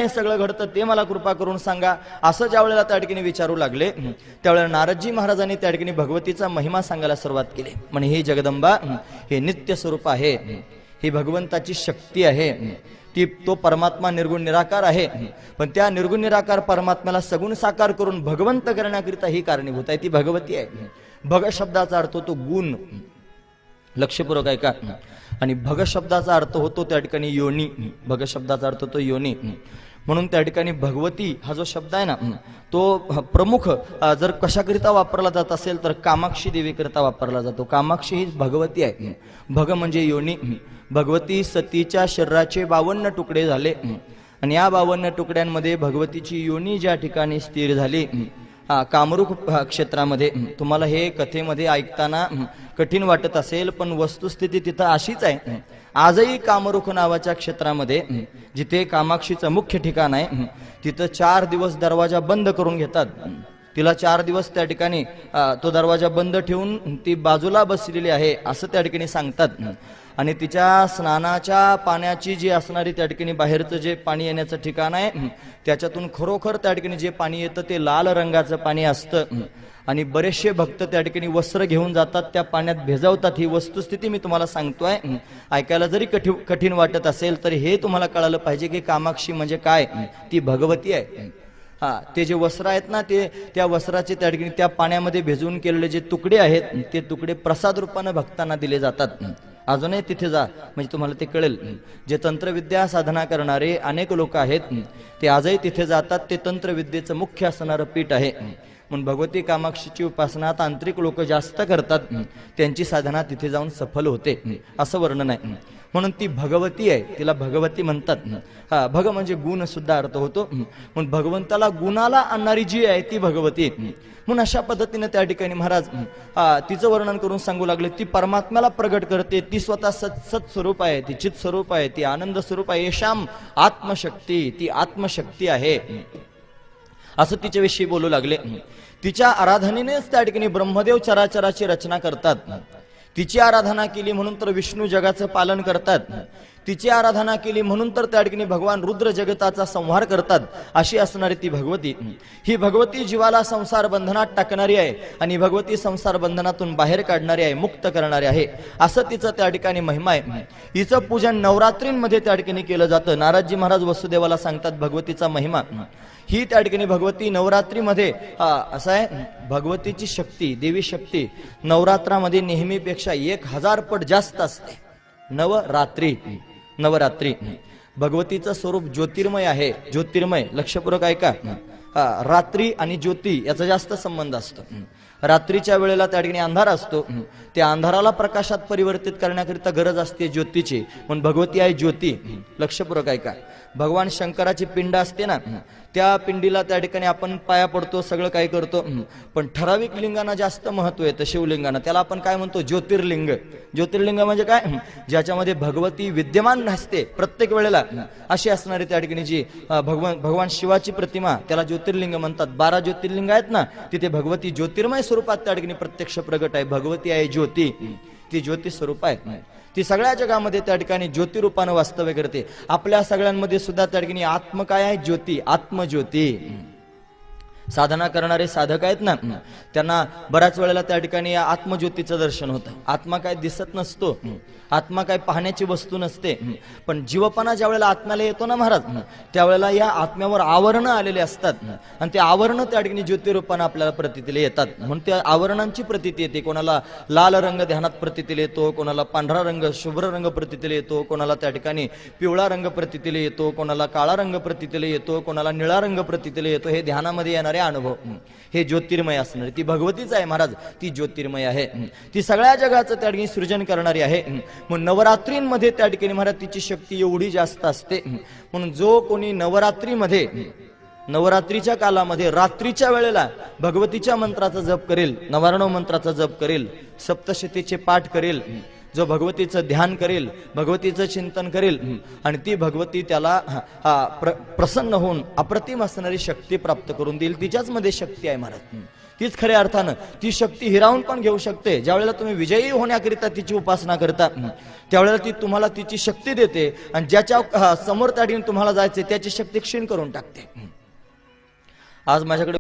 हे सगळं घडतं ते मला कृपा करून सांगा, असं ज्या वेळेला त्या ठिकाणी विचारू लागले त्यावेळेला नारदजी महाराजांनी त्या ठिकाणी भगवतीचा महिमा सांगायला सुरुवात केली. म्हणे ही जगदंबा हे नित्य स्वरूप आहे, ही भगवंताची शक्ती आहे, तो परमात्मा निर्गुण निराकार आहे, पण त्या निर्गुण निराकार परमात्म्याला सगुण साकार करून भगवंत करण्याकरिता ही कारणीभूत आहे, ती भगवती आहे. भग शब्दाचा अर्थ होतो गुण, लक्षपूर्वक आहे का. आणि भग शब्दाचा अर्थ होतो त्या ठिकाणी योनी, भग शब्दाचा अर्थ होतो योनी. म्हणून त्या ठिकाणी भगवती हा जो शब्द आहे ना तो प्रमुख जर कशाकरिता वापरला जात असेल तर कामाक्षी देवीकरिता वापरला जातो. कामाक्षी ही भगवती आहे. भग म्हणजे योनी. भगवती सतीच्या शरीराचे 52 तुकडे झाले आणि या 52 तुकड्यांमध्ये भगवतीची योनी ज्या ठिकाणी स्थिर झाली कामरूप क्षेत्रामध्ये. तुम्हाला हे कथेमध्ये ऐकताना कठीण वाटत असेल पण वस्तुस्थिती तिथं अशीच आहे. आजही कामरूप नावाच्या क्षेत्रामध्ये जिथे कामाक्षीचं मुख्य ठिकाण आहे तिथं 4 दिवस दरवाजा बंद करून घेतात. तिला 4 दिवस त्या ठिकाणी तो दरवाजा बंद ठेवून ती बाजूला बसलेली आहे असं त्या ठिकाणी सांगतात. आणि तिच्या स्नानाच्या पाण्याची जी असणारी त्या ठिकाणी बाहेरचं जे पाणी येण्याचं ठिकाण आहे त्याच्यातून खरोखर त्या ठिकाणी जे पाणी येतं ते लाल रंगाचं पाणी असतं. आणि बरेचसे भक्त त्या ठिकाणी वस्त्र घेऊन जातात, त्या पाण्यात भेजावतात. ही वस्तुस्थिती मी तुम्हाला सांगतोय. ऐकायला जरी कठीण वाटत असेल तरी हे तुम्हाला कळालं पाहिजे की कामाक्षी म्हणजे काय, ती भगवती आहे. ते जे वस्त्र आहेत ना ते त्या वस्त्राचे त्या ठिकाणी त्या पाण्यामध्ये भिजवून केलेले जे तुकडे आहेत ते तुकडे प्रसाद रूपाने भक्तांना दिले जातात. अजूनही तिथे जा म्हणजे तुम्हाला ते कळेल. जे तंत्रविद्या साधना करणारे अनेक लोक आहेत ते आजही तिथे जातात. ते तंत्रविद्येचं मुख्य असणारं पीठ आहे. म्हणून भगवती कामाक्षीची उपासना तांत्रिक लोक जास्त करतात, त्यांची साधना तिथे जाऊन सफल होते असं वर्णन आहे. म्हणून ती भगवती आहे, तिला भगवती म्हणतात. भग म्हणजे गुण सुद्धा अर्थ होतो. म्हणून भगवंताला गुणाला आणणारी जी आहे ती भगवती. म्हणून अशा पद्धतीने त्या ठिकाणी महाराज तिचं वर्णन करून सांगू लागले. ती परमात्म्याला प्रगट करते, ती स्वतः सत स्वरूप आहे, ती चित स्वरूप आहे, ती आनंद स्वरूप आहे. येशाम आत्मशक्ती, ती आत्मशक्ती आहे असं तिच्याविषयी बोलू लागले. तिच्या आराधनेनेच त्या ठिकाणी ब्रह्मदेव चराचराची रचना करतात. तिची आराधना केली म्हणून तर विष्णू जगाचं पालन करतात. तिची आराधना केली म्हणून तर त्या ठिकाणी भगवान रुद्र जगताचा संहार करतात. अशी असणारी ती भगवती. ही भगवती जीवाला संसार बंधनात टाकणारी आहे आणि भगवती संसार बंधनातून बाहेर काढणारी आहे, मुक्त करणारी आहे असं तिचं त्या ठिकाणी महिमा आहे. हिचं पूजन नवरात्रींमध्ये त्या ठिकाणी केलं जातं. नारदजी महाराज वसुदेवाला सांगतात भगवतीचा महिमा. ही त्या ठिकाणी भगवती नवरात्रीमध्ये असं आहे, भगवतीची शक्ती, देवी शक्ती नवरात्रामध्ये नेहमीपेक्षा 1000 पट जास्त असते. नवरात्री भगवतीचं स्वरूप ज्योतिर्मय आहे. ज्योतिर्मय लक्षपूर्वक ऐका. रात्री आणि ज्योती याचा जास्त संबंध असतो. रात्रीच्या वेळेला त्या ठिकाणी अंधार असतो, त्या अंधाराला प्रकाशात परिवर्तित करण्याकरिता गरज असते ज्योतीची. म्हणून भगवती आहे ज्योती. लक्षपूर्वक ऐका. भगवान शंकराची पिंड असते ना, त्या पिंडीला त्या ठिकाणी आपण पाया पडतो, सगळं काय करतो, पण ठराविक लिंगांना जास्त महत्व येतं. शिवलिंगांना त्याला आपण काय म्हणतो, ज्योतिर्लिंग. ज्योतिर्लिंग म्हणजे काय, ज्याच्यामध्ये भगवती विद्यमान नसते प्रत्येक वेळेला अशी असणारी त्या ठिकाणी जी भगवान शिवाची प्रतिमा, त्याला ज्योतिर्लिंग म्हणतात. 12 ज्योतिर्लिंग आहेत ना, तिथे भगवती ज्योतिर्मय स्वरूपात त्या ठिकाणी प्रत्यक्ष प्रगट आहे. भगवती आहे ज्योती, ती ज्योती स्वरूप आहे. ती सगळ्या जगामध्ये त्या ठिकाणी ज्योतिरूपानं वास्तव्य करते. आपल्या सगळ्यांमध्ये सुद्धा त्या ठिकाणी आत्म काय आहे, ज्योती, आत्मज्योती. साधना करणारे साधक आहेत ना, त्यांना बऱ्याच वेळेला त्या ठिकाणी आत्मज्योतीचं दर्शन होतं. आत्मा काय दिसत नसतो, आत्मा काय पाहण्याची वस्तू नसते, पण जीवपणा ज्या वेळेला आत्म्याला येतो ना महाराज, त्यावेळेला या आत्म्यावर आवरणं आलेले असतात आणि ते आवरणं त्या ठिकाणी ज्योतिरूपानं आपल्याला प्रतीतीला येतात. म्हणून त्या आवरणांची प्रतीती येते. कोणाला लाल रंग ध्यानात प्रतीतीला येतो, कोणाला पांढरा रंग शुभ्र रंग प्रतीतीला येतो, कोणाला त्या ठिकाणी पिवळा रंग प्रतीतीला येतो, कोणाला काळा रंग प्रतीतीला येतो, कोणाला निळा रंग प्रतीतीला येतो. हे ध्यानामध्ये येणारे अनुभव, हे ज्योतिर्मय असणार. ती भगवतीच आहे महाराज, ती ज्योतिर्मय आहे. ती सगळ्या जगाचं त्या ठिकाणी सृजन करणारी आहे. म्हणून नवरात्रींमध्ये त्या ठिकाणी महाराज तिची शक्ती एवढी जास्त असते. म्हणून जो कोणी नवरात्रीमध्ये, नवरात्रीच्या कालामध्ये रात्रीच्या वेळेला भगवतीच्या मंत्राचा जप करेल, 99 मंत्राचा जप करेल, सप्तशतीचे पाठ करेल, जो भगवतीचं ध्यान करेल, भगवतीचं चिंतन करेल आणि ती भगवती त्याला प्रसन्न होऊन अप्रतिम असणारी शक्ती प्राप्त करून देईल. तिच्याच मध्ये शक्ती आहे महाराज. तीच खऱ्या अर्थानं ती शक्ती हिरावून पण घेऊ शकते. ज्या वेळेला तुम्ही विजयी होण्याकरिता तिची उपासना करता त्यावेळेला ती तुम्हाला तिची शक्ती देते आणि ज्याच्या समोर त्या ठिकाणी तुम्हाला जायचे त्याची शक्ती क्षीण करून टाकते. आज माझ्याकडे